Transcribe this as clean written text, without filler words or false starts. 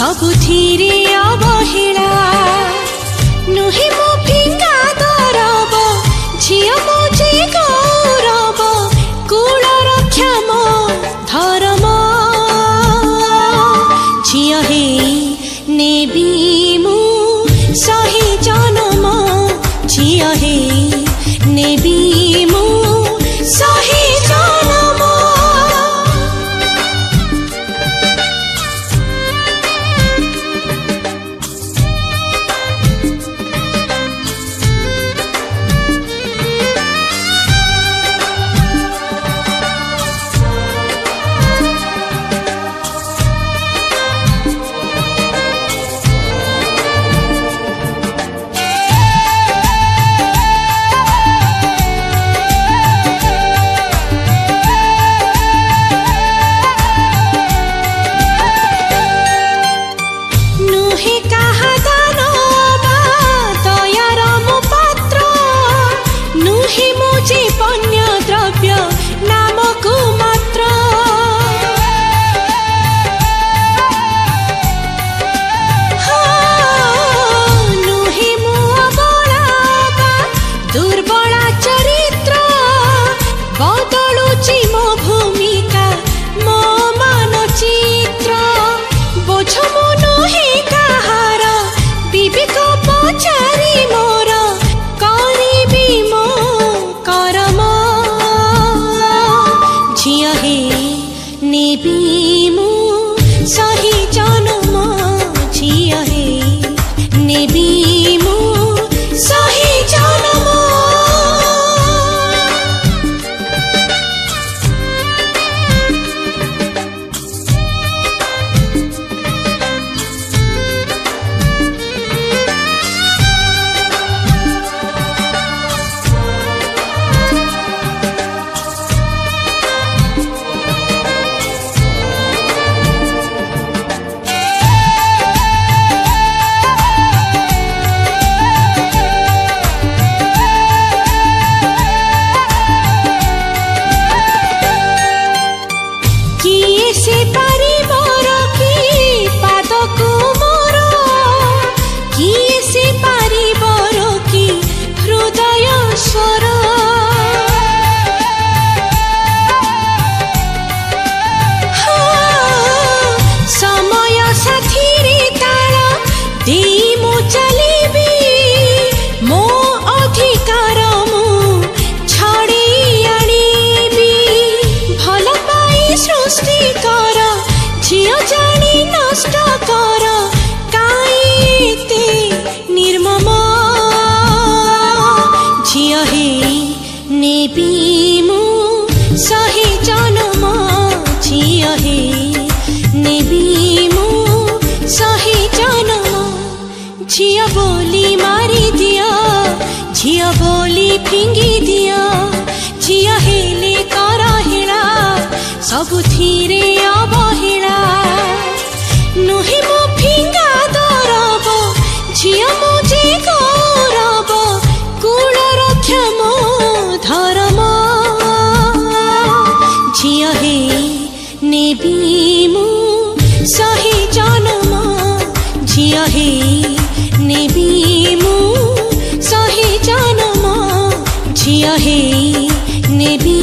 सबुथिरे अवहेला नुहे मो फिंगा दरब झिया मो जे गौरव कुल रक्षा मो धर्म झिया हे नेबी मु सही जन्म झिया हे नेबी मु सही जन्म। झिया बोली मारी दिया झिया बोली फिंगी दिया झिया हेले कर हेला सबुथिरे अवहेला नुहे मो फिंगा दरब झिया मो जे गौरव कुल रक्षा मो धर्म झिया हे नेबी मु सही जन्म झिया हे नेबी मु सही जन्म झिया हे नेबी